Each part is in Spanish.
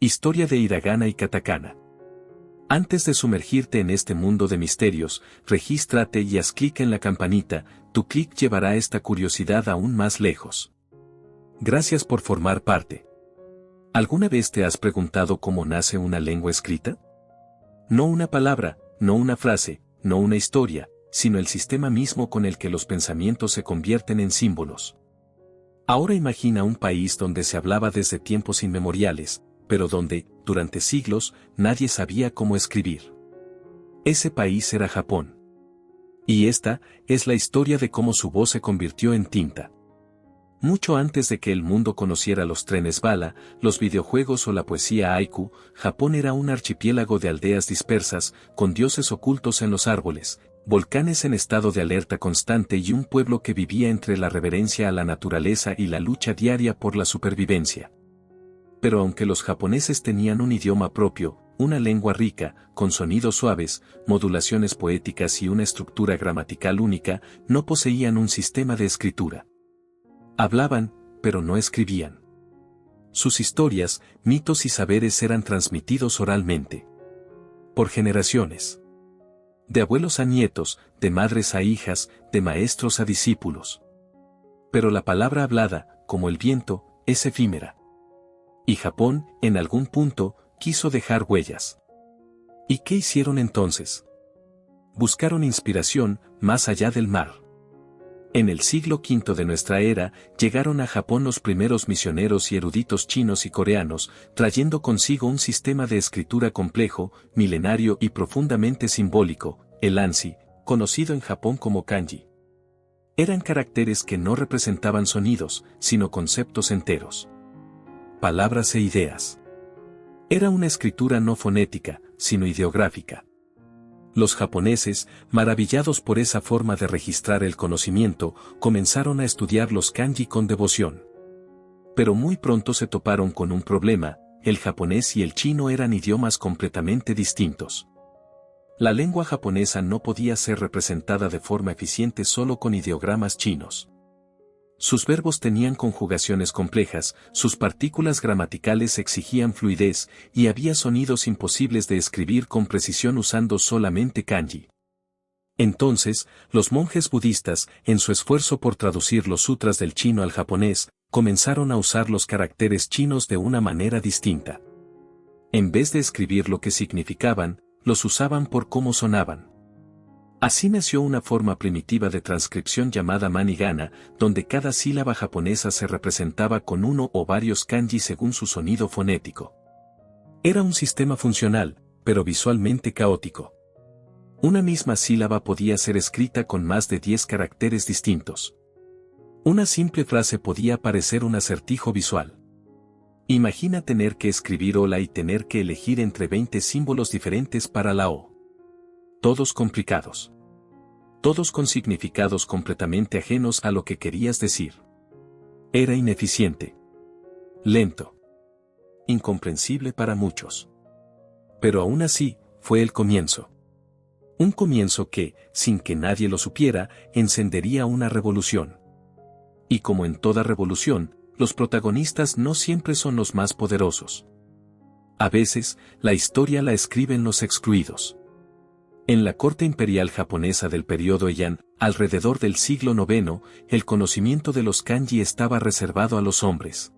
Historia de Hiragana y Katakana. Antes de sumergirte en este mundo de misterios, regístrate y haz clic en la campanita, tu clic llevará esta curiosidad aún más lejos. Gracias por formar parte. ¿Alguna vez te has preguntado cómo nace una lengua escrita? No una palabra, no una frase, no una historia, sino el sistema mismo con el que los pensamientos se convierten en símbolos. Ahora imagina un país donde se hablaba desde tiempos inmemoriales, pero donde, durante siglos, nadie sabía cómo escribir. Ese país era Japón. Y esta es la historia de cómo su voz se convirtió en tinta. Mucho antes de que el mundo conociera los trenes bala, los videojuegos o la poesía haiku, Japón era un archipiélago de aldeas dispersas, con dioses ocultos en los árboles, volcanes en estado de alerta constante y un pueblo que vivía entre la reverencia a la naturaleza y la lucha diaria por la supervivencia. Pero aunque los japoneses tenían un idioma propio, una lengua rica, con sonidos suaves, modulaciones poéticas y una estructura gramatical única, no poseían un sistema de escritura. Hablaban, pero no escribían. Sus historias, mitos y saberes eran transmitidos oralmente. Por generaciones. De abuelos a nietos, de madres a hijas, de maestros a discípulos. Pero la palabra hablada, como el viento, es efímera. Y Japón, en algún punto, quiso dejar huellas. ¿Y qué hicieron entonces? Buscaron inspiración, más allá del mar. En el siglo V de nuestra era, llegaron a Japón los primeros misioneros y eruditos chinos y coreanos, trayendo consigo un sistema de escritura complejo, milenario y profundamente simbólico, el Ansi, conocido en Japón como kanji. Eran caracteres que no representaban sonidos, sino conceptos enteros. Palabras e ideas. Era una escritura no fonética, sino ideográfica. Los japoneses, maravillados por esa forma de registrar el conocimiento, comenzaron a estudiar los kanji con devoción. Pero muy pronto se toparon con un problema: el japonés y el chino eran idiomas completamente distintos. La lengua japonesa no podía ser representada de forma eficiente solo con ideogramas chinos. Sus verbos tenían conjugaciones complejas, sus partículas gramaticales exigían fluidez, y había sonidos imposibles de escribir con precisión usando solamente kanji. Entonces, los monjes budistas, en su esfuerzo por traducir los sutras del chino al japonés, comenzaron a usar los caracteres chinos de una manera distinta. En vez de escribir lo que significaban, los usaban por cómo sonaban. Así nació una forma primitiva de transcripción llamada manigana, donde cada sílaba japonesa se representaba con uno o varios kanji según su sonido fonético. Era un sistema funcional, pero visualmente caótico. Una misma sílaba podía ser escrita con más de 10 caracteres distintos. Una simple frase podía parecer un acertijo visual. Imagina tener que escribir hola y tener que elegir entre 20 símbolos diferentes para la O. Todos complicados. Todos con significados completamente ajenos a lo que querías decir. Era ineficiente. Lento. Incomprensible para muchos. Pero aún así, fue el comienzo. Un comienzo que, sin que nadie lo supiera, encendería una revolución. Y como en toda revolución, los protagonistas no siempre son los más poderosos. A veces, la historia la escriben los excluidos. En la corte imperial japonesa del periodo Heian, alrededor del siglo IX, el conocimiento de los kanji estaba reservado a los hombres.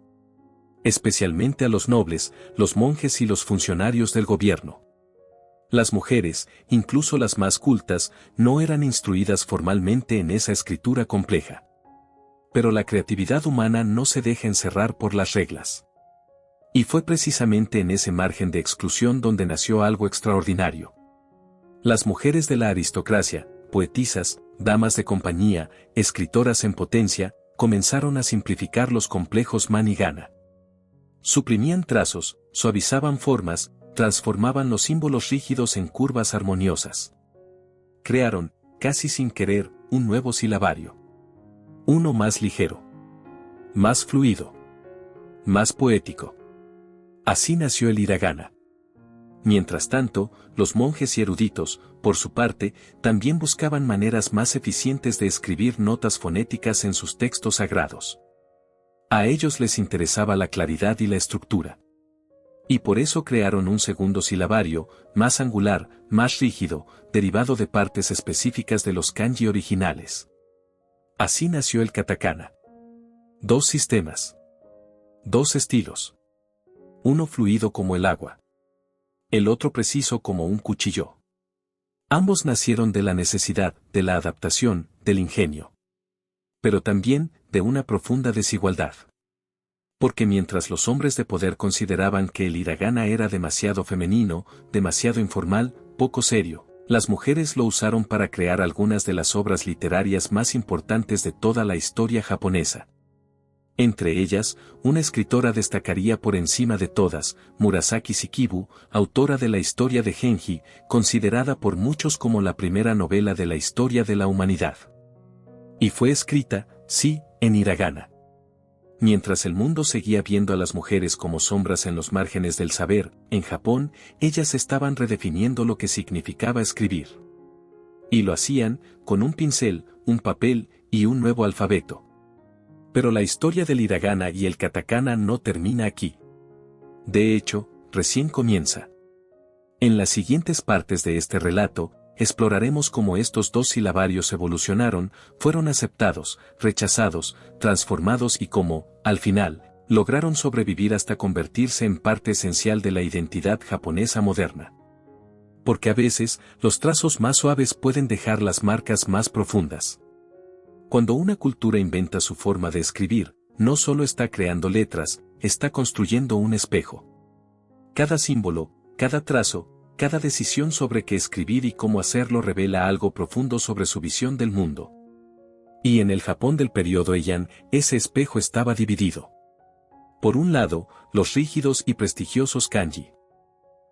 Especialmente a los nobles, los monjes y los funcionarios del gobierno. Las mujeres, incluso las más cultas, no eran instruidas formalmente en esa escritura compleja. Pero la creatividad humana no se deja encerrar por las reglas. Y fue precisamente en ese margen de exclusión donde nació algo extraordinario. Las mujeres de la aristocracia, poetisas, damas de compañía, escritoras en potencia, comenzaron a simplificar los complejos manigana. Suprimían trazos, suavizaban formas, transformaban los símbolos rígidos en curvas armoniosas. Crearon, casi sin querer, un nuevo silabario. Uno más ligero. Más fluido. Más poético. Así nació el hiragana. Mientras tanto, los monjes y eruditos, por su parte, también buscaban maneras más eficientes de escribir notas fonéticas en sus textos sagrados. A ellos les interesaba la claridad y la estructura. Y por eso crearon un segundo silabario, más angular, más rígido, derivado de partes específicas de los kanji originales. Así nació el katakana. Dos sistemas. Dos estilos. Uno fluido como el agua. El otro preciso como un cuchillo. Ambos nacieron de la necesidad, de la adaptación, del ingenio. Pero también, de una profunda desigualdad. Porque mientras los hombres de poder consideraban que el hiragana era demasiado femenino, demasiado informal, poco serio, las mujeres lo usaron para crear algunas de las obras literarias más importantes de toda la historia japonesa. Entre ellas, una escritora destacaría por encima de todas, Murasaki Shikibu, autora de la historia de Genji, considerada por muchos como la primera novela de la historia de la humanidad. Y fue escrita, sí, en hiragana. Mientras el mundo seguía viendo a las mujeres como sombras en los márgenes del saber, en Japón, ellas estaban redefiniendo lo que significaba escribir. Y lo hacían, con un pincel, un papel, y un nuevo alfabeto. Pero la historia del hiragana y el katakana no termina aquí. De hecho, recién comienza. En las siguientes partes de este relato, exploraremos cómo estos dos silabarios evolucionaron, fueron aceptados, rechazados, transformados y cómo, al final, lograron sobrevivir hasta convertirse en parte esencial de la identidad japonesa moderna. Porque a veces, los trazos más suaves pueden dejar las marcas más profundas. Cuando una cultura inventa su forma de escribir, no solo está creando letras, está construyendo un espejo. Cada símbolo, cada trazo, cada decisión sobre qué escribir y cómo hacerlo revela algo profundo sobre su visión del mundo. Y en el Japón del periodo Heian, ese espejo estaba dividido. Por un lado, los rígidos y prestigiosos kanji.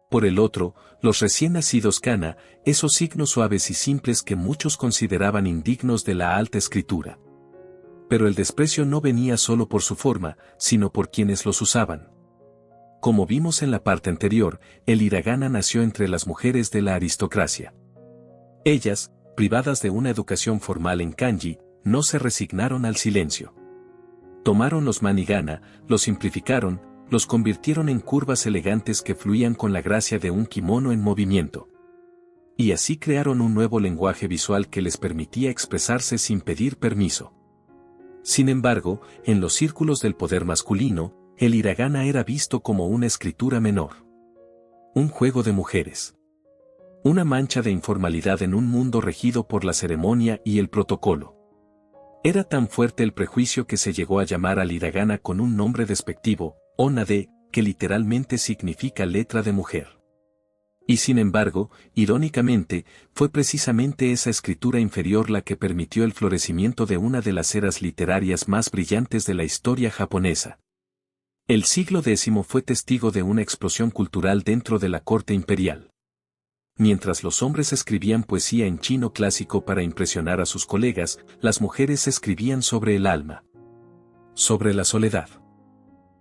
Por el otro, los recién nacidos kana, esos signos suaves y simples que muchos consideraban indignos de la alta escritura. Pero el desprecio no venía solo por su forma, sino por quienes los usaban. Como vimos en la parte anterior, el hiragana nació entre las mujeres de la aristocracia. Ellas, privadas de una educación formal en kanji, no se resignaron al silencio. Tomaron los manigana, los simplificaron, los convirtieron en curvas elegantes que fluían con la gracia de un kimono en movimiento. Y así crearon un nuevo lenguaje visual que les permitía expresarse sin pedir permiso. Sin embargo, en los círculos del poder masculino, el hiragana era visto como una escritura menor. Un juego de mujeres. Una mancha de informalidad en un mundo regido por la ceremonia y el protocolo. Era tan fuerte el prejuicio que se llegó a llamar al hiragana con un nombre despectivo, Ona-de, que literalmente significa letra de mujer. Y sin embargo, irónicamente, fue precisamente esa escritura inferior la que permitió el florecimiento de una de las eras literarias más brillantes de la historia japonesa. El siglo X fue testigo de una explosión cultural dentro de la corte imperial. Mientras los hombres escribían poesía en chino clásico para impresionar a sus colegas, las mujeres escribían sobre el alma. Sobre la soledad.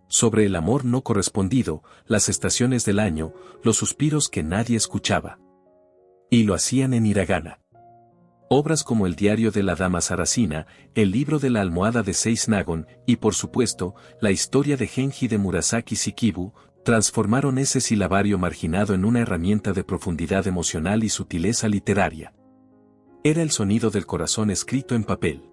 Sobre el amor no correspondido, las estaciones del año, los suspiros que nadie escuchaba. Y lo hacían en hiragana. Obras como el diario de la dama Saracina, el libro de la almohada de 6 nagon, y por supuesto, la historia de Genji de Murasaki Shikibu, transformaron ese silabario marginado en una herramienta de profundidad emocional y sutileza literaria. Era el sonido del corazón escrito en papel.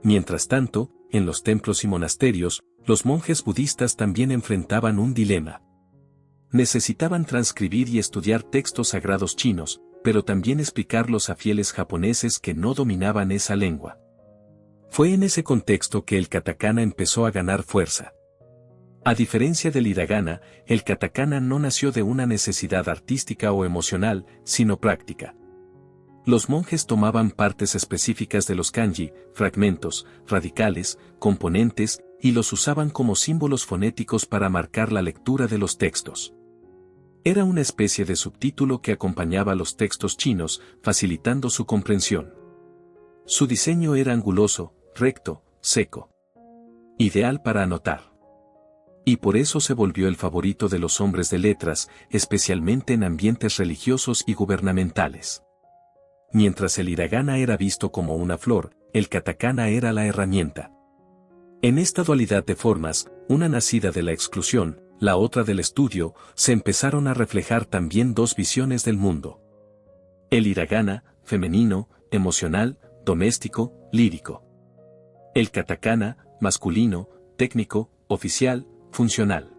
Mientras tanto, en los templos y monasterios, los monjes budistas también enfrentaban un dilema. Necesitaban transcribir y estudiar textos sagrados chinos, pero también explicarlos a fieles japoneses que no dominaban esa lengua. Fue en ese contexto que el katakana empezó a ganar fuerza. A diferencia del hiragana, el katakana no nació de una necesidad artística o emocional, sino práctica. Los monjes tomaban partes específicas de los kanji, fragmentos, radicales, componentes, y los usaban como símbolos fonéticos para marcar la lectura de los textos. Era una especie de subtítulo que acompañaba los textos chinos, facilitando su comprensión. Su diseño era anguloso, recto, seco. Ideal para anotar. Y por eso se volvió el favorito de los hombres de letras, especialmente en ambientes religiosos y gubernamentales. Mientras el hiragana era visto como una flor, el katakana era la herramienta. En esta dualidad de formas, una nacida de la exclusión, la otra del estudio, se empezaron a reflejar también dos visiones del mundo. El hiragana, femenino, emocional, doméstico, lírico. El katakana, masculino, técnico, oficial, funcional.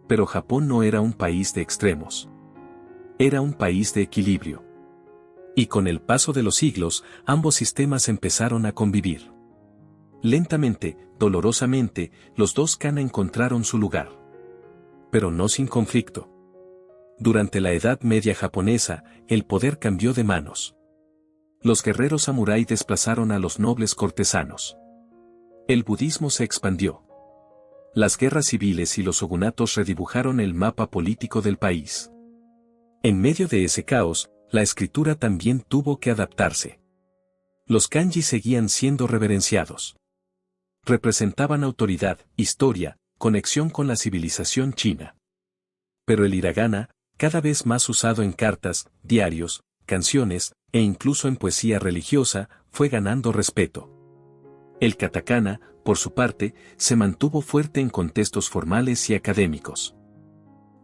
Pero Japón no era un país de extremos. Era un país de equilibrio. Y con el paso de los siglos, ambos sistemas empezaron a convivir. Lentamente, dolorosamente, los dos kana encontraron su lugar. Pero no sin conflicto. Durante la Edad Media japonesa, el poder cambió de manos. Los guerreros samurái desplazaron a los nobles cortesanos. El budismo se expandió. Las guerras civiles y los shogunatos redibujaron el mapa político del país. En medio de ese caos, la escritura también tuvo que adaptarse. Los kanji seguían siendo reverenciados. Representaban autoridad, historia, conexión con la civilización china. Pero el hiragana, cada vez más usado en cartas, diarios, canciones, e incluso en poesía religiosa, fue ganando respeto. El katakana, por su parte, se mantuvo fuerte en contextos formales y académicos.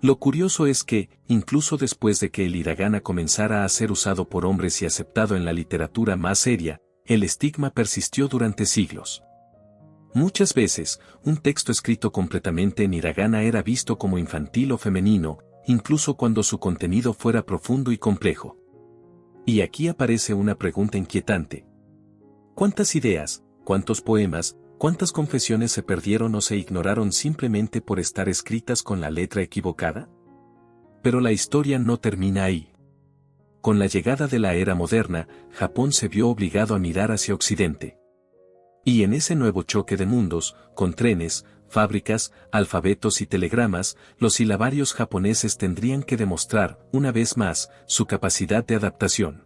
Lo curioso es que, incluso después de que el hiragana comenzara a ser usado por hombres y aceptado en la literatura más seria, el estigma persistió durante siglos. Muchas veces, un texto escrito completamente en hiragana era visto como infantil o femenino, incluso cuando su contenido fuera profundo y complejo. Y aquí aparece una pregunta inquietante. ¿Cuántas ideas, cuántos poemas, cuántas confesiones se perdieron o se ignoraron simplemente por estar escritas con la letra equivocada? Pero la historia no termina ahí. Con la llegada de la era moderna, Japón se vio obligado a mirar hacia Occidente. Y en ese nuevo choque de mundos, con trenes, fábricas, alfabetos y telegramas, los silabarios japoneses tendrían que demostrar, una vez más, su capacidad de adaptación.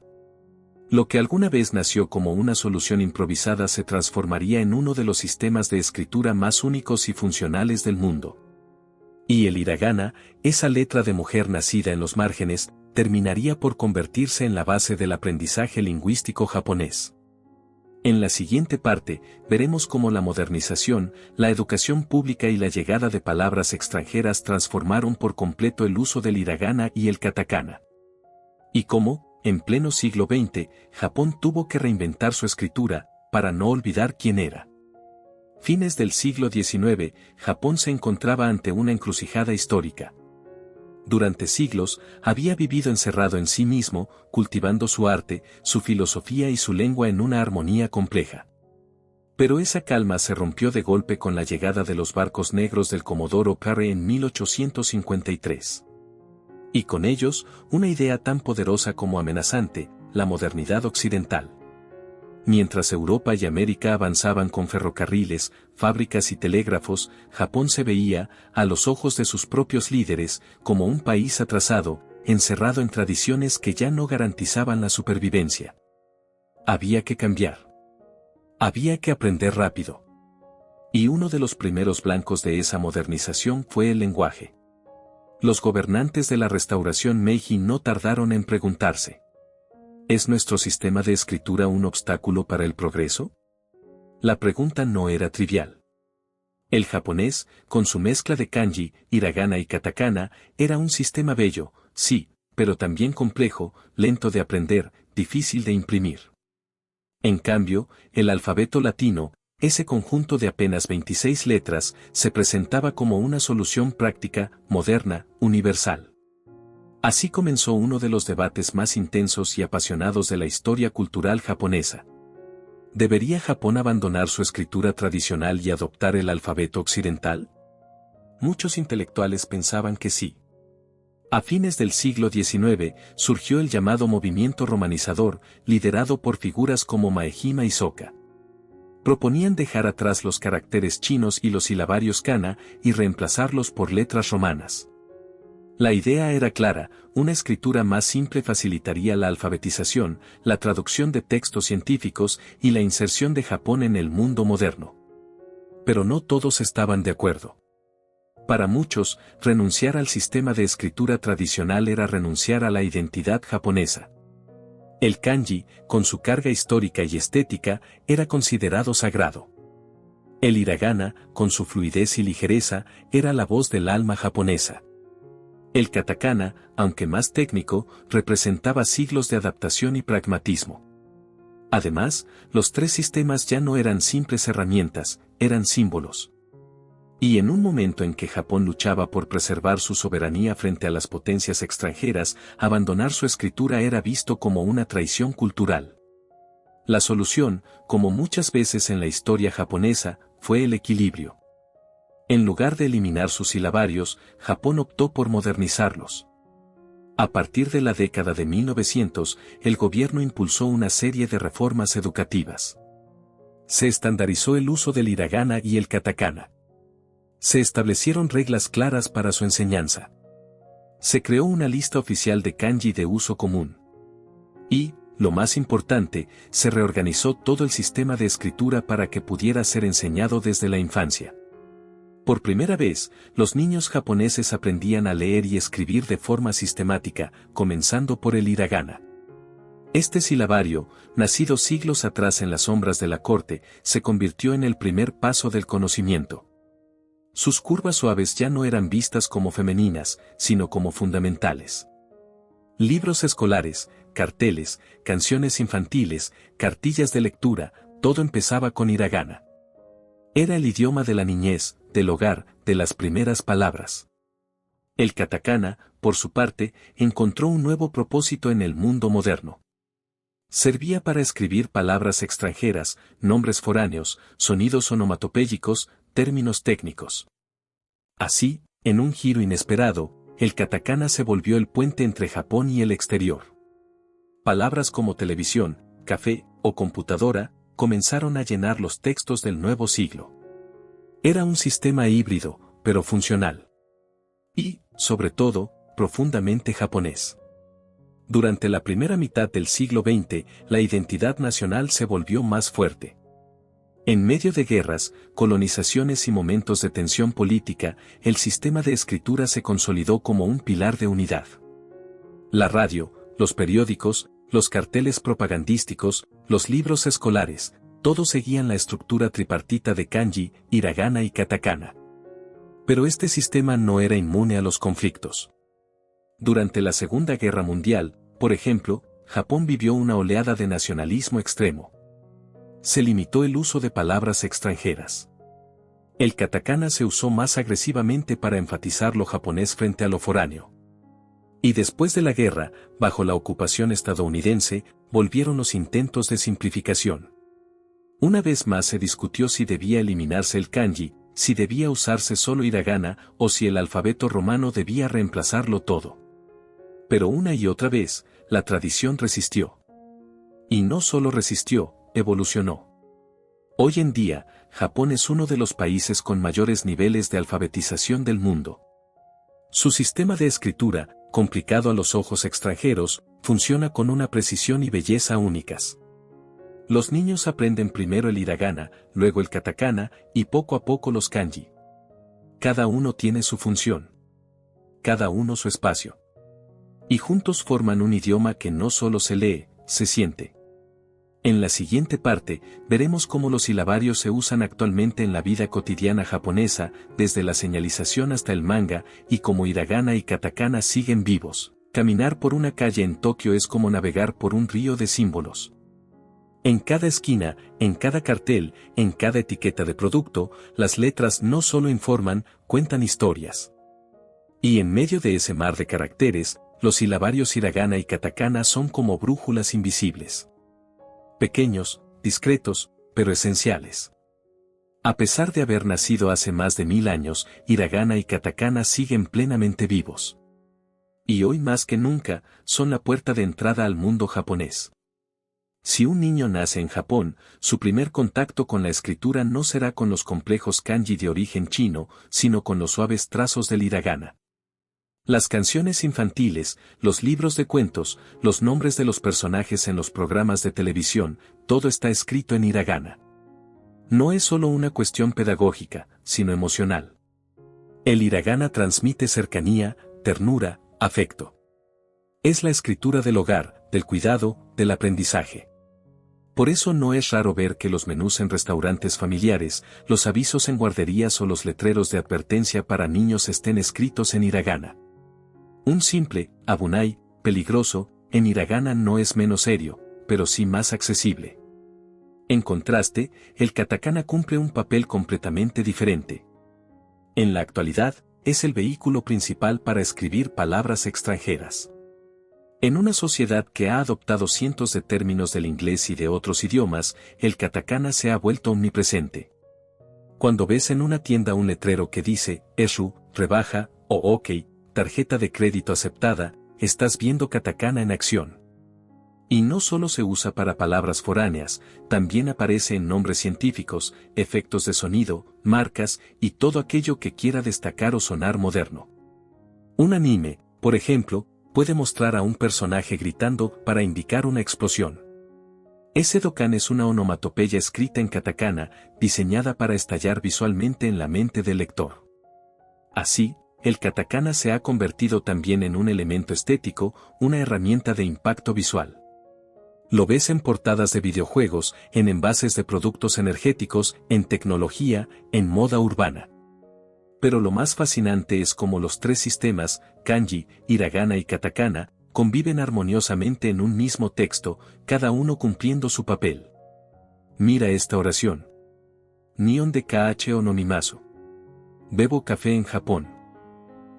Lo que alguna vez nació como una solución improvisada se transformaría en uno de los sistemas de escritura más únicos y funcionales del mundo. Y el hiragana, esa letra de mujer nacida en los márgenes, terminaría por convertirse en la base del aprendizaje lingüístico japonés. En la siguiente parte, veremos cómo la modernización, la educación pública y la llegada de palabras extranjeras transformaron por completo el uso del hiragana y el katakana. Y cómo, en pleno siglo XX, Japón tuvo que reinventar su escritura, para no olvidar quién era. Fines del siglo XIX, Japón se encontraba ante una encrucijada histórica. Durante siglos, había vivido encerrado en sí mismo, cultivando su arte, su filosofía y su lengua en una armonía compleja. Pero esa calma se rompió de golpe con la llegada de los barcos negros del Comodoro Perry en 1853. Y con ellos, una idea tan poderosa como amenazante, la modernidad occidental. Mientras Europa y América avanzaban con ferrocarriles, fábricas y telégrafos, Japón se veía, a los ojos de sus propios líderes, como un país atrasado, encerrado en tradiciones que ya no garantizaban la supervivencia. Había que cambiar. Había que aprender rápido. Y uno de los primeros blancos de esa modernización fue el lenguaje. Los gobernantes de la restauración Meiji no tardaron en preguntarse: ¿es nuestro sistema de escritura un obstáculo para el progreso? La pregunta no era trivial. El japonés, con su mezcla de kanji, hiragana y katakana, era un sistema bello, sí, pero también complejo, lento de aprender, difícil de imprimir. En cambio, el alfabeto latino, ese conjunto de apenas 26 letras, se presentaba como una solución práctica, moderna, universal. Así comenzó uno de los debates más intensos y apasionados de la historia cultural japonesa. ¿Debería Japón abandonar su escritura tradicional y adoptar el alfabeto occidental? Muchos intelectuales pensaban que sí. A fines del siglo XIX, surgió el llamado movimiento romanizador, liderado por figuras como Maejima y Soka. Proponían dejar atrás los caracteres chinos y los silabarios kana y reemplazarlos por letras romanas. La idea era clara: una escritura más simple facilitaría la alfabetización, la traducción de textos científicos y la inserción de Japón en el mundo moderno. Pero no todos estaban de acuerdo. Para muchos, renunciar al sistema de escritura tradicional era renunciar a la identidad japonesa. El kanji, con su carga histórica y estética, era considerado sagrado. El hiragana, con su fluidez y ligereza, era la voz del alma japonesa. El katakana, aunque más técnico, representaba siglos de adaptación y pragmatismo. Además, los tres sistemas ya no eran simples herramientas, eran símbolos. Y en un momento en que Japón luchaba por preservar su soberanía frente a las potencias extranjeras, abandonar su escritura era visto como una traición cultural. La solución, como muchas veces en la historia japonesa, fue el equilibrio. En lugar de eliminar sus silabarios, Japón optó por modernizarlos. A partir de la década de 1900, el gobierno impulsó una serie de reformas educativas. Se estandarizó el uso del hiragana y el katakana. Se establecieron reglas claras para su enseñanza. Se creó una lista oficial de kanji de uso común. Y, lo más importante, se reorganizó todo el sistema de escritura para que pudiera ser enseñado desde la infancia. Por primera vez, los niños japoneses aprendían a leer y escribir de forma sistemática, comenzando por el hiragana. Este silabario, nacido siglos atrás en las sombras de la corte, se convirtió en el primer paso del conocimiento. Sus curvas suaves ya no eran vistas como femeninas, sino como fundamentales. Libros escolares, carteles, canciones infantiles, cartillas de lectura, todo empezaba con hiragana. Era el idioma de la niñez, del hogar, de las primeras palabras. El katakana, por su parte, encontró un nuevo propósito en el mundo moderno. Servía para escribir palabras extranjeras, nombres foráneos, sonidos onomatopéyicos, términos técnicos. Así, en un giro inesperado, el katakana se volvió el puente entre Japón y el exterior. Palabras como televisión, café o computadora comenzaron a llenar los textos del nuevo siglo. Era un sistema híbrido, pero funcional. Y, sobre todo, profundamente japonés. Durante la primera mitad del siglo XX, la identidad nacional se volvió más fuerte. En medio de guerras, colonizaciones y momentos de tensión política, el sistema de escritura se consolidó como un pilar de unidad. La radio, los periódicos, los carteles propagandísticos, los libros escolares, todos seguían la estructura tripartita de kanji, hiragana y katakana. Pero este sistema no era inmune a los conflictos. Durante la Segunda Guerra Mundial, por ejemplo, Japón vivió una oleada de nacionalismo extremo. Se limitó el uso de palabras extranjeras. El katakana se usó más agresivamente para enfatizar lo japonés frente a lo foráneo. Y después de la guerra, bajo la ocupación estadounidense, volvieron los intentos de simplificación. Una vez más se discutió si debía eliminarse el kanji, si debía usarse solo hiragana o si el alfabeto romano debía reemplazarlo todo. Pero una y otra vez, la tradición resistió. Y no solo resistió, evolucionó. Hoy en día, Japón es uno de los países con mayores niveles de alfabetización del mundo. Su sistema de escritura, complicado a los ojos extranjeros, funciona con una precisión y belleza únicas. Los niños aprenden primero el hiragana, luego el katakana, y poco a poco los kanji. Cada uno tiene su función. Cada uno su espacio. Y juntos forman un idioma que no solo se lee, se siente. En la siguiente parte, veremos cómo los silabarios se usan actualmente en la vida cotidiana japonesa, desde la señalización hasta el manga, y cómo hiragana y katakana siguen vivos. Caminar por una calle en Tokio es como navegar por un río de símbolos. En cada esquina, en cada cartel, en cada etiqueta de producto, las letras no solo informan, cuentan historias. Y en medio de ese mar de caracteres, los silabarios hiragana y katakana son como brújulas invisibles. Pequeños, discretos, pero esenciales. A pesar de haber nacido hace más de 1000 años, hiragana y katakana siguen plenamente vivos. Y hoy más que nunca, son la puerta de entrada al mundo japonés. Si un niño nace en Japón, su primer contacto con la escritura no será con los complejos kanji de origen chino, sino con los suaves trazos del hiragana. Las canciones infantiles, los libros de cuentos, los nombres de los personajes en los programas de televisión, todo está escrito en hiragana. No es solo una cuestión pedagógica, sino emocional. El hiragana transmite cercanía, ternura, afecto. Es la escritura del hogar, del cuidado, del aprendizaje. Por eso no es raro ver que los menús en restaurantes familiares, los avisos en guarderías o los letreros de advertencia para niños estén escritos en hiragana. Un simple, abunai, peligroso, en hiragana no es menos serio, pero sí más accesible. En contraste, el katakana cumple un papel completamente diferente. En la actualidad, es el vehículo principal para escribir palabras extranjeras. En una sociedad que ha adoptado cientos de términos del inglés y de otros idiomas, el katakana se ha vuelto omnipresente. Cuando ves en una tienda un letrero que dice, Esru, rebaja, o OK, tarjeta de crédito aceptada, estás viendo katakana en acción. Y no solo se usa para palabras foráneas, también aparece en nombres científicos, efectos de sonido, marcas y todo aquello que quiera destacar o sonar moderno. Un anime, por ejemplo, puede mostrar a un personaje gritando para indicar una explosión. Ese dokan es una onomatopeya escrita en katakana, diseñada para estallar visualmente en la mente del lector. Así, el katakana se ha convertido también en un elemento estético, una herramienta de impacto visual. Lo ves en portadas de videojuegos, en envases de productos energéticos, en tecnología, en moda urbana. Pero lo más fascinante es cómo los tres sistemas, kanji, hiragana y katakana, conviven armoniosamente en un mismo texto, cada uno cumpliendo su papel. Mira esta oración. Nion de KH o nomimasu. Bebo café en Japón.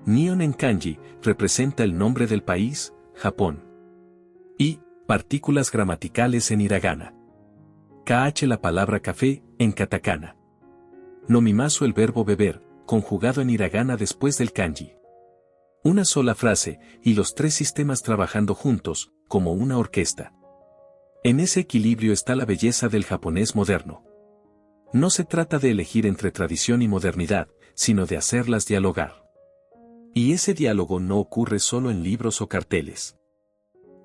Nion en kanji representa el nombre del país, Japón. Y, partículas gramaticales en hiragana. KH la palabra café, en katakana. Nomimasu el verbo beber, conjugado en hiragana después del kanji. Una sola frase, y los tres sistemas trabajando juntos, como una orquesta. En ese equilibrio está la belleza del japonés moderno. No se trata de elegir entre tradición y modernidad, sino de hacerlas dialogar. Y ese diálogo no ocurre solo en libros o carteles.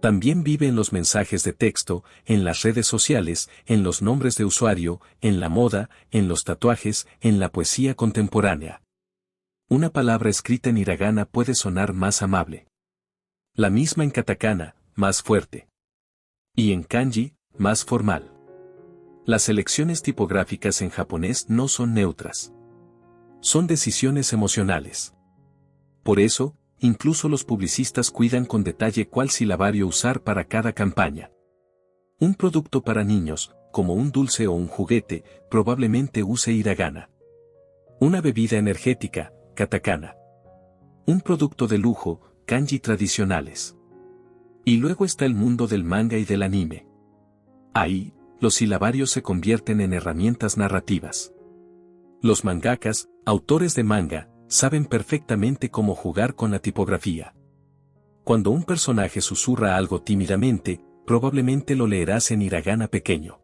También vive en los mensajes de texto, en las redes sociales, en los nombres de usuario, en la moda, en los tatuajes, en la poesía contemporánea. Una palabra escrita en hiragana puede sonar más amable. La misma en katakana, más fuerte. Y en kanji, más formal. Las elecciones tipográficas en japonés no son neutras. Son decisiones emocionales. Por eso, incluso los publicistas cuidan con detalle cuál silabario usar para cada campaña. Un producto para niños, como un dulce o un juguete, probablemente use hiragana. Una bebida energética, katakana. Un producto de lujo, kanji tradicionales. Y luego está el mundo del manga y del anime. Ahí, los silabarios se convierten en herramientas narrativas. Los mangakas, autores de manga, saben perfectamente cómo jugar con la tipografía. Cuando un personaje susurra algo tímidamente, probablemente lo leerás en hiragana pequeño.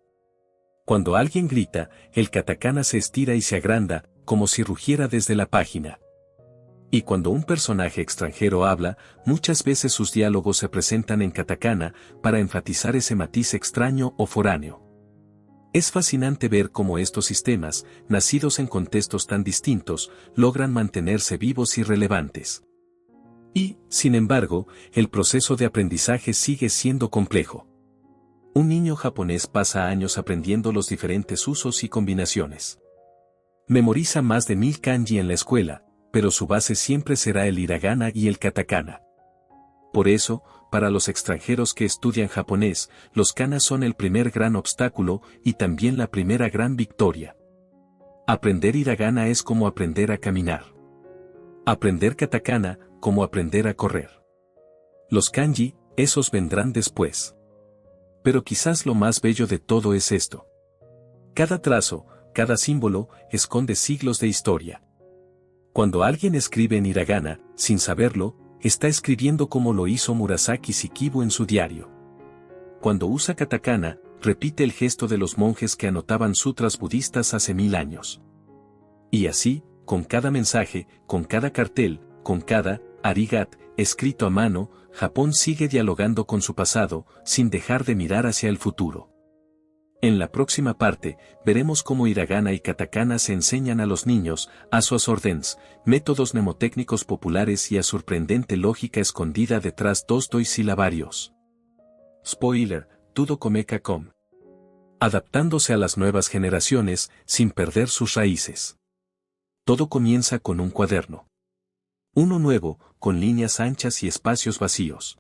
Cuando alguien grita, el katakana se estira y se agranda, como si rugiera desde la página. Y cuando un personaje extranjero habla, muchas veces sus diálogos se presentan en katakana, para enfatizar ese matiz extraño o foráneo. Es fascinante ver cómo estos sistemas, nacidos en contextos tan distintos, logran mantenerse vivos y relevantes. Y, sin embargo, el proceso de aprendizaje sigue siendo complejo. Un niño japonés pasa años aprendiendo los diferentes usos y combinaciones. Memoriza más de 1000 kanji en la escuela, pero su base siempre será el hiragana y el katakana. Por eso, para los extranjeros que estudian japonés, los kanas son el primer gran obstáculo y también la primera gran victoria. Aprender hiragana es como aprender a caminar. Aprender katakana, como aprender a correr. Los kanji, esos vendrán después. Pero quizás lo más bello de todo es esto. Cada trazo, cada símbolo, esconde siglos de historia. Cuando alguien escribe en hiragana, sin saberlo, está escribiendo como lo hizo Murasaki Shikibu en su diario. Cuando usa katakana, repite el gesto de los monjes que anotaban sutras budistas hace 1000 años. Y así, con cada mensaje, con cada cartel, con cada arigat, escrito a mano, Japón sigue dialogando con su pasado, sin dejar de mirar hacia el futuro. En la próxima parte, veremos cómo hiragana y katakana se enseñan a los niños, a sus órdenes, métodos mnemotécnicos populares y a sorprendente lógica escondida detrás dos silabarios. Spoiler, todo come com. adaptándose a las nuevas generaciones sin perder sus raíces. Todo comienza con un cuaderno. Uno nuevo, con líneas anchas y espacios vacíos.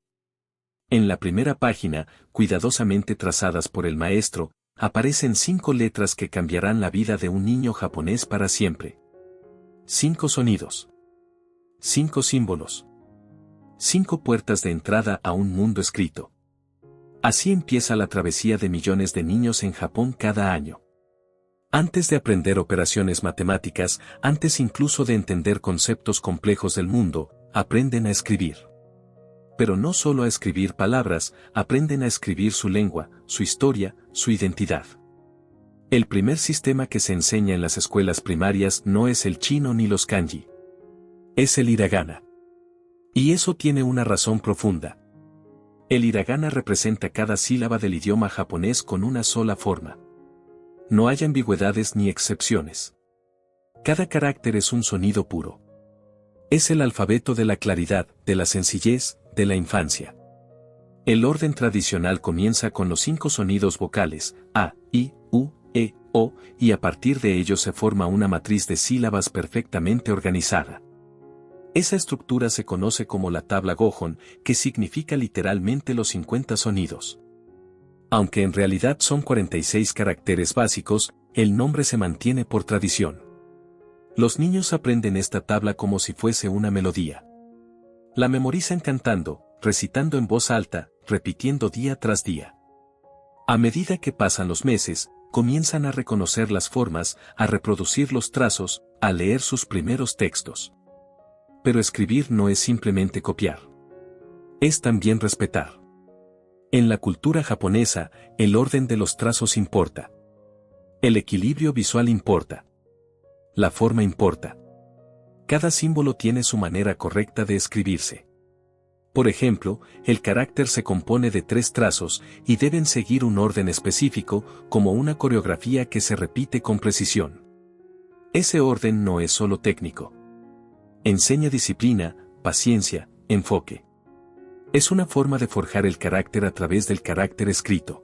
En la primera página, cuidadosamente trazadas por el maestro, aparecen 5 letras que cambiarán la vida de un niño japonés para siempre. 5 sonidos. 5 símbolos. 5 puertas de entrada a un mundo escrito. Así empieza la travesía de millones de niños en Japón cada año. Antes de aprender operaciones matemáticas, antes incluso de entender conceptos complejos del mundo, aprenden a escribir. Pero no solo a escribir palabras, aprenden a escribir su lengua, su historia, su identidad. El primer sistema que se enseña en las escuelas primarias no es el chino ni los kanji. Es el hiragana. Y eso tiene una razón profunda. El hiragana representa cada sílaba del idioma japonés con una sola forma. No hay ambigüedades ni excepciones. Cada carácter es un sonido puro. Es el alfabeto de la claridad, de la sencillez, de la infancia. El orden tradicional comienza con los 5 sonidos vocales, a, i, u, e, o, y a partir de ellos se forma una matriz de sílabas perfectamente organizada. Esa estructura se conoce como la tabla Gohon, que significa literalmente los 50 sonidos. Aunque en realidad son 46 caracteres básicos, el nombre se mantiene por tradición. Los niños aprenden esta tabla como si fuese una melodía. La memorizan cantando, recitando en voz alta, repitiendo día tras día. A medida que pasan los meses, comienzan a reconocer las formas, a reproducir los trazos, a leer sus primeros textos. Pero escribir no es simplemente copiar. Es también respetar. En la cultura japonesa, el orden de los trazos importa. El equilibrio visual importa. La forma importa. Cada símbolo tiene su manera correcta de escribirse. Por ejemplo, el carácter se compone de 3 trazos y deben seguir un orden específico, como una coreografía que se repite con precisión. Ese orden no es solo técnico. Enseña disciplina, paciencia, enfoque. Es una forma de forjar el carácter a través del carácter escrito.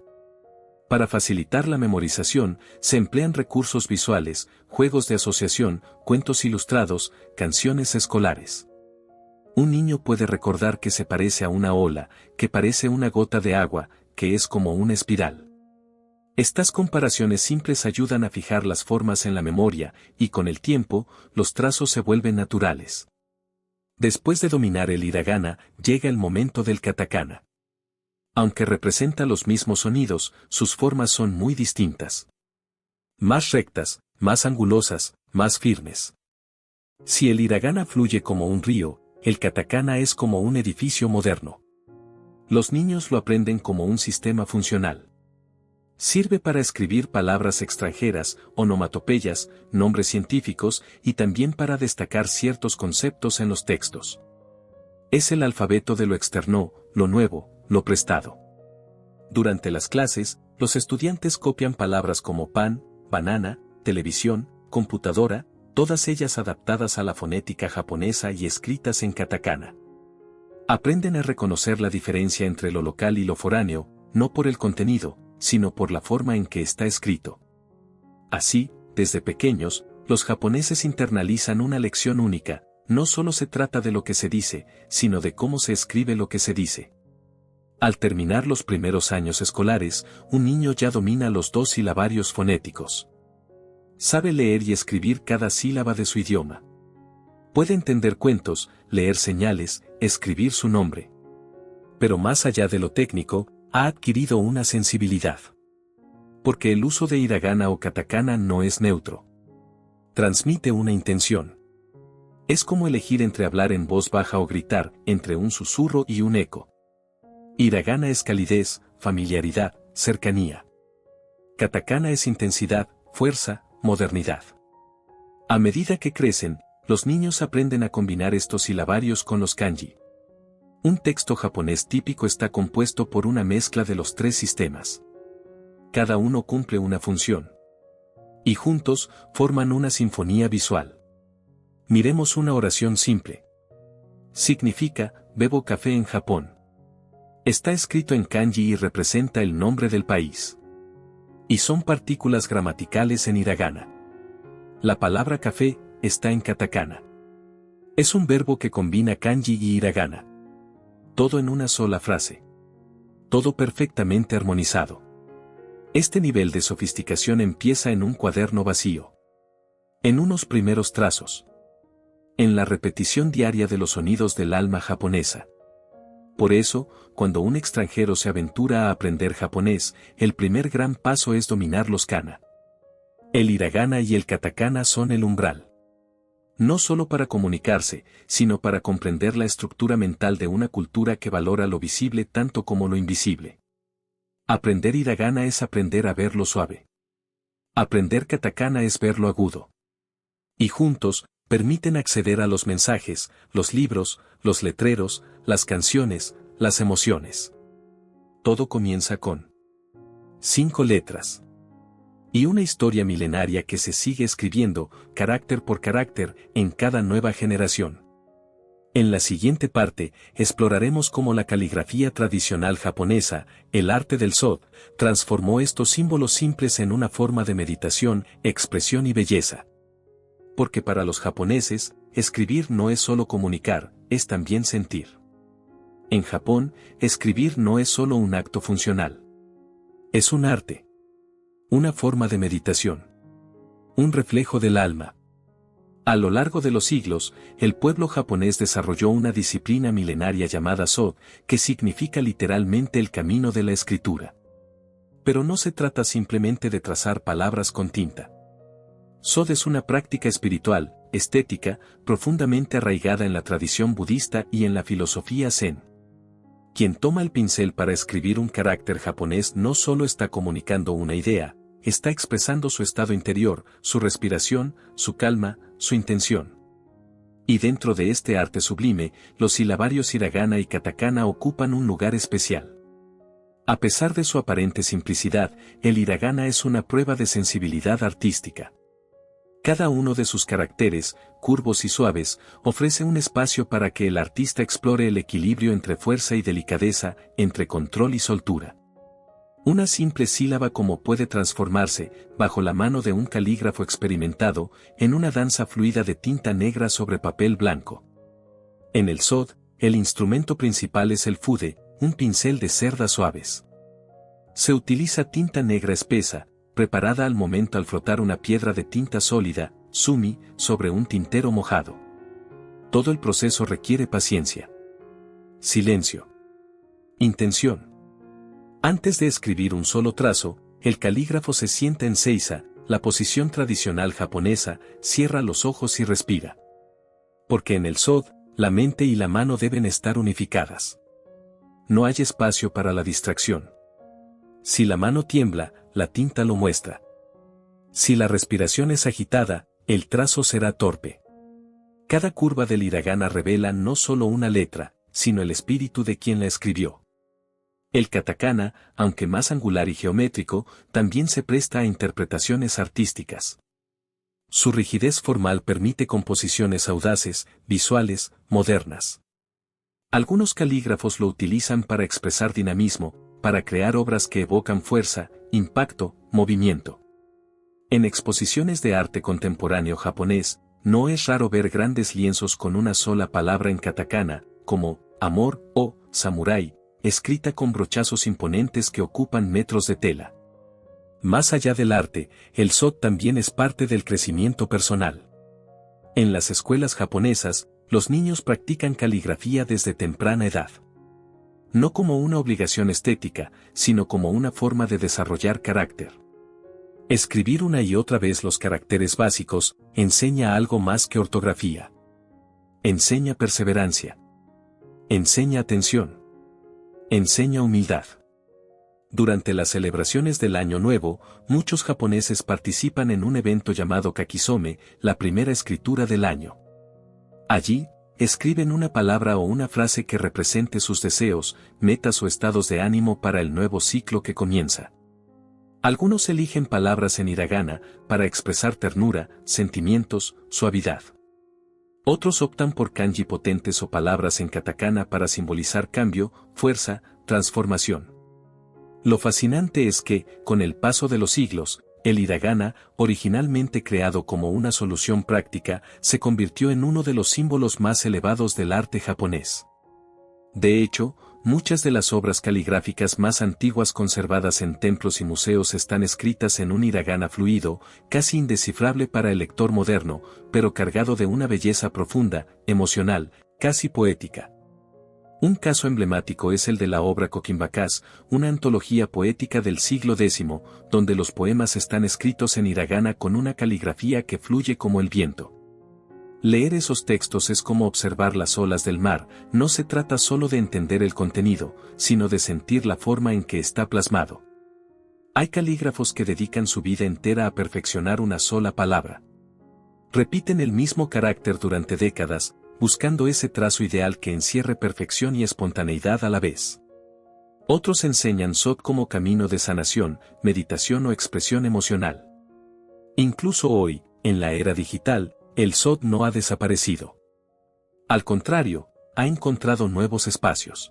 Para facilitar la memorización, se emplean recursos visuales, juegos de asociación, cuentos ilustrados, canciones escolares. Un niño puede recordar que se parece a una ola, que parece una gota de agua, que es como una espiral. Estas comparaciones simples ayudan a fijar las formas en la memoria, y con el tiempo, los trazos se vuelven naturales. Después de dominar el hiragana, llega el momento del katakana. Aunque representa los mismos sonidos, sus formas son muy distintas. Más rectas, más angulosas, más firmes. Si el hiragana fluye como un río, el katakana es como un edificio moderno. Los niños lo aprenden como un sistema funcional. Sirve para escribir palabras extranjeras, onomatopeyas, nombres científicos y también para destacar ciertos conceptos en los textos. Es el alfabeto de lo externo, lo nuevo, lo prestado. Durante las clases, los estudiantes copian palabras como pan, banana, televisión, computadora, todas ellas adaptadas a la fonética japonesa y escritas en katakana. Aprenden a reconocer la diferencia entre lo local y lo foráneo, no por el contenido, sino por la forma en que está escrito. Así, desde pequeños, los japoneses internalizan una lección única: no solo se trata de lo que se dice, sino de cómo se escribe lo que se dice. Al terminar los primeros años escolares, un niño ya domina los 2 silabarios fonéticos. Sabe leer y escribir cada sílaba de su idioma. Puede entender cuentos, leer señales, escribir su nombre. Pero más allá de lo técnico, ha adquirido una sensibilidad. Porque el uso de hiragana o katakana no es neutro. Transmite una intención. Es como elegir entre hablar en voz baja o gritar, entre un susurro y un eco. Hiragana es calidez, familiaridad, cercanía. Katakana es intensidad, fuerza, modernidad. A medida que crecen, los niños aprenden a combinar estos silabarios con los kanji. Un texto japonés típico está compuesto por una mezcla de los 3 sistemas. Cada uno cumple una función. Y juntos, forman una sinfonía visual. Miremos una oración simple. Significa, bebo café en Japón. Está escrito en kanji y representa el nombre del país. Y son partículas gramaticales en hiragana. La palabra café está en katakana. Es un verbo que combina kanji y hiragana. Todo en una sola frase. Todo perfectamente armonizado. Este nivel de sofisticación empieza en un cuaderno vacío. En unos primeros trazos. En la repetición diaria de los sonidos del alma japonesa. Por eso, cuando un extranjero se aventura a aprender japonés, el primer gran paso es dominar los kana. El hiragana y el katakana son el umbral. No solo para comunicarse, sino para comprender la estructura mental de una cultura que valora lo visible tanto como lo invisible. Aprender hiragana es aprender a ver lo suave. Aprender katakana es ver lo agudo. Y juntos, permiten acceder a los mensajes, los libros, los letreros, las canciones, las emociones. Todo comienza con 5 letras. Y una historia milenaria que se sigue escribiendo, carácter por carácter, en cada nueva generación. En la siguiente parte, exploraremos cómo la caligrafía tradicional japonesa, el arte del Sod, transformó estos símbolos simples en una forma de meditación, expresión y belleza. Porque para los japoneses, escribir no es solo comunicar, es también sentir. En Japón, escribir no es solo un acto funcional. Es un arte. Una forma de meditación. Un reflejo del alma. A lo largo de los siglos, el pueblo japonés desarrolló una disciplina milenaria llamada Sod, que significa literalmente el camino de la escritura. Pero no se trata simplemente de trazar palabras con tinta. Sod es una práctica espiritual, estética, profundamente arraigada en la tradición budista y en la filosofía zen. Quien toma el pincel para escribir un carácter japonés no solo está comunicando una idea, está expresando su estado interior, su respiración, su calma, su intención. Y dentro de este arte sublime, los silabarios hiragana y katakana ocupan un lugar especial. A pesar de su aparente simplicidad, el hiragana es una prueba de sensibilidad artística. Cada uno de sus caracteres, curvos y suaves, ofrece un espacio para que el artista explore el equilibrio entre fuerza y delicadeza, entre control y soltura. Una simple sílaba como puede transformarse, bajo la mano de un calígrafo experimentado, en una danza fluida de tinta negra sobre papel blanco. En el Sod, el instrumento principal es el fude, un pincel de cerdas suaves. Se utiliza tinta negra espesa, preparada al momento al frotar una piedra de tinta sólida, sumi, sobre un tintero mojado. Todo el proceso requiere paciencia. Silencio. Intención. Antes de escribir un solo trazo, el calígrafo se sienta en seiza, la posición tradicional japonesa, cierra los ojos y respira. Porque en el Sod, la mente y la mano deben estar unificadas. No hay espacio para la distracción. Si la mano tiembla, la tinta lo muestra. Si la respiración es agitada, el trazo será torpe. Cada curva del hiragana revela no solo una letra, sino el espíritu de quien la escribió. El katakana, aunque más angular y geométrico, también se presta a interpretaciones artísticas. Su rigidez formal permite composiciones audaces, visuales, modernas. Algunos calígrafos lo utilizan para expresar dinamismo, para crear obras que evocan fuerza, impacto, movimiento. En exposiciones de arte contemporáneo japonés, no es raro ver grandes lienzos con una sola palabra en katakana, como amor o samurái, escrita con brochazos imponentes que ocupan metros de tela. Más allá del arte, el Sod también es parte del crecimiento personal. En las escuelas japonesas, los niños practican caligrafía desde temprana edad. No como una obligación estética, sino como una forma de desarrollar carácter. Escribir una y otra vez los caracteres básicos enseña algo más que ortografía. Enseña perseverancia. Enseña atención. Enseña humildad. Durante las celebraciones del Año Nuevo, muchos japoneses participan en un evento llamado Kakisome, la primera escritura del año. Allí, escriben una palabra o una frase que represente sus deseos, metas o estados de ánimo para el nuevo ciclo que comienza. Algunos eligen palabras en hiragana para expresar ternura, sentimientos, suavidad. Otros optan por kanji potentes o palabras en katakana para simbolizar cambio, fuerza, transformación. Lo fascinante es que, con el paso de los siglos, el hiragana, originalmente creado como una solución práctica, se convirtió en uno de los símbolos más elevados del arte japonés. De hecho, muchas de las obras caligráficas más antiguas conservadas en templos y museos están escritas en un hiragana fluido, casi indescifrable para el lector moderno, pero cargado de una belleza profunda, emocional, casi poética. Un caso emblemático es el de la obra Kokinbakas, una antología poética del siglo X, donde los poemas están escritos en hiragana con una caligrafía que fluye como el viento. Leer esos textos es como observar las olas del mar, no se trata solo de entender el contenido, sino de sentir la forma en que está plasmado. Hay calígrafos que dedican su vida entera a perfeccionar una sola palabra. Repiten el mismo carácter durante décadas, buscando ese trazo ideal que encierre perfección y espontaneidad a la vez. Otros enseñan SOT como camino de sanación, meditación o expresión emocional. Incluso hoy, en la era digital, el SOT no ha desaparecido. Al contrario, ha encontrado nuevos espacios.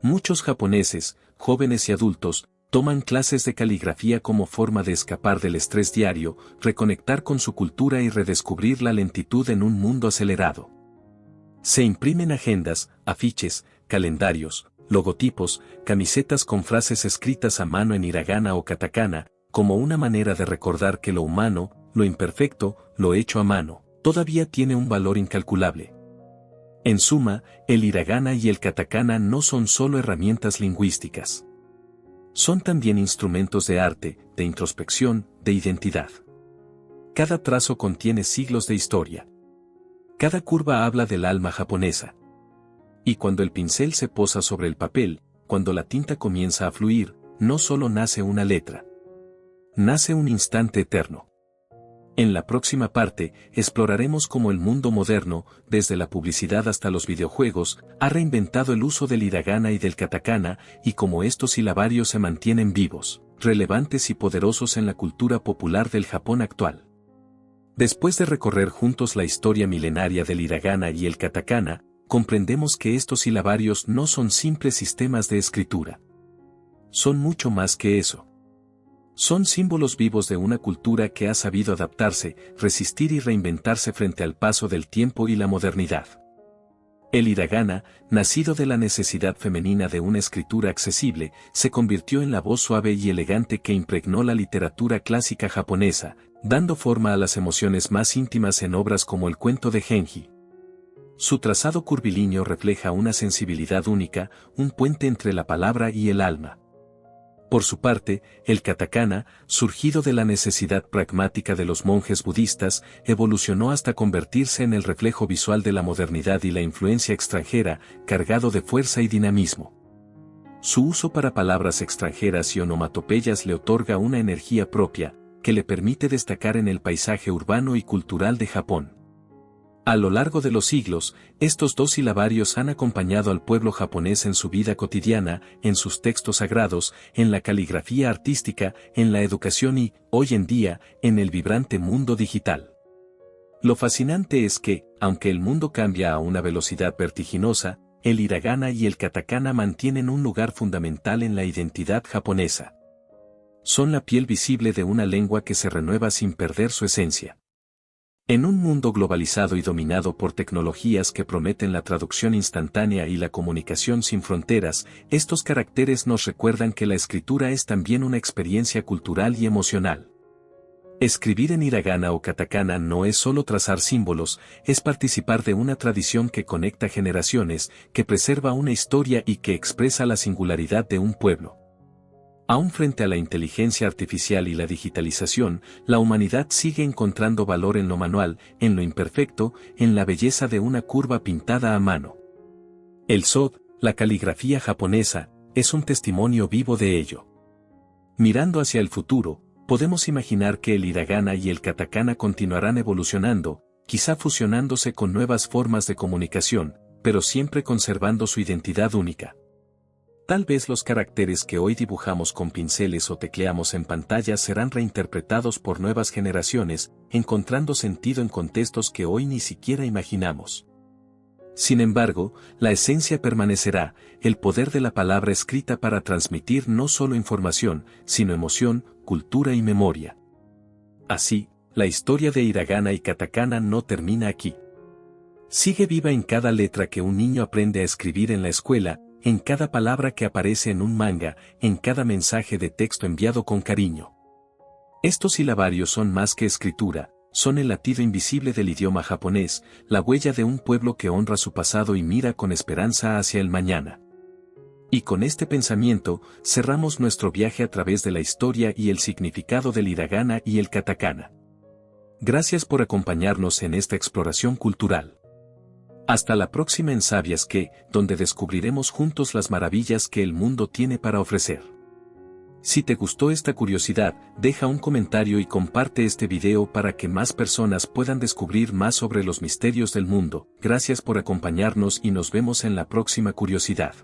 Muchos japoneses, jóvenes y adultos, toman clases de caligrafía como forma de escapar del estrés diario, reconectar con su cultura y redescubrir la lentitud en un mundo acelerado. Se imprimen agendas, afiches, calendarios, logotipos, camisetas con frases escritas a mano en hiragana o katakana, como una manera de recordar que lo humano, lo imperfecto, lo hecho a mano, todavía tiene un valor incalculable. En suma, el hiragana y el katakana no son solo herramientas lingüísticas. Son también instrumentos de arte, de introspección, de identidad. Cada trazo contiene siglos de historia. Cada curva habla del alma japonesa. Y cuando el pincel se posa sobre el papel, cuando la tinta comienza a fluir, no solo nace una letra. Nace un instante eterno. En la próxima parte, exploraremos cómo el mundo moderno, desde la publicidad hasta los videojuegos, ha reinventado el uso del hiragana y del katakana, y cómo estos silabarios se mantienen vivos, relevantes y poderosos en la cultura popular del Japón actual. Después de recorrer juntos la historia milenaria del hiragana y el katakana, comprendemos que estos silabarios no son simples sistemas de escritura. Son mucho más que eso. Son símbolos vivos de una cultura que ha sabido adaptarse, resistir y reinventarse frente al paso del tiempo y la modernidad. El hiragana, nacido de la necesidad femenina de una escritura accesible, se convirtió en la voz suave y elegante que impregnó la literatura clásica japonesa, dando forma a las emociones más íntimas en obras como el cuento de Genji. Su trazado curvilíneo refleja una sensibilidad única, un puente entre la palabra y el alma. Por su parte, el katakana, surgido de la necesidad pragmática de los monjes budistas, evolucionó hasta convertirse en el reflejo visual de la modernidad y la influencia extranjera, cargado de fuerza y dinamismo. Su uso para palabras extranjeras y onomatopeyas le otorga una energía propia, que le permite destacar en el paisaje urbano y cultural de Japón. A lo largo de los siglos, estos dos silabarios han acompañado al pueblo japonés en su vida cotidiana, en sus textos sagrados, en la caligrafía artística, en la educación y, hoy en día, en el vibrante mundo digital. Lo fascinante es que, aunque el mundo cambia a una velocidad vertiginosa, el hiragana y el katakana mantienen un lugar fundamental en la identidad japonesa. Son la piel visible de una lengua que se renueva sin perder su esencia. En un mundo globalizado y dominado por tecnologías que prometen la traducción instantánea y la comunicación sin fronteras, estos caracteres nos recuerdan que la escritura es también una experiencia cultural y emocional. Escribir en hiragana o katakana no es solo trazar símbolos, es participar de una tradición que conecta generaciones, que preserva una historia y que expresa la singularidad de un pueblo. Aún frente a la inteligencia artificial y la digitalización, la humanidad sigue encontrando valor en lo manual, en lo imperfecto, en la belleza de una curva pintada a mano. El SOT, la caligrafía japonesa, es un testimonio vivo de ello. Mirando hacia el futuro, podemos imaginar que el hiragana y el katakana continuarán evolucionando, quizá fusionándose con nuevas formas de comunicación, pero siempre conservando su identidad única. Tal vez los caracteres que hoy dibujamos con pinceles o tecleamos en pantallas serán reinterpretados por nuevas generaciones, encontrando sentido en contextos que hoy ni siquiera imaginamos. Sin embargo, la esencia permanecerá, el poder de la palabra escrita para transmitir no solo información, sino emoción, cultura y memoria. Así, la historia de hiragana y katakana no termina aquí. Sigue viva en cada letra que un niño aprende a escribir en la escuela, en cada palabra que aparece en un manga, en cada mensaje de texto enviado con cariño. Estos silabarios son más que escritura, son el latido invisible del idioma japonés, la huella de un pueblo que honra su pasado y mira con esperanza hacia el mañana. Y con este pensamiento, cerramos nuestro viaje a través de la historia y el significado del hiragana y el katakana. Gracias por acompañarnos en esta exploración cultural. Hasta la próxima en Sabias que, donde descubriremos juntos las maravillas que el mundo tiene para ofrecer. Si te gustó esta curiosidad, deja un comentario y comparte este video para que más personas puedan descubrir más sobre los misterios del mundo. Gracias por acompañarnos y nos vemos en la próxima curiosidad.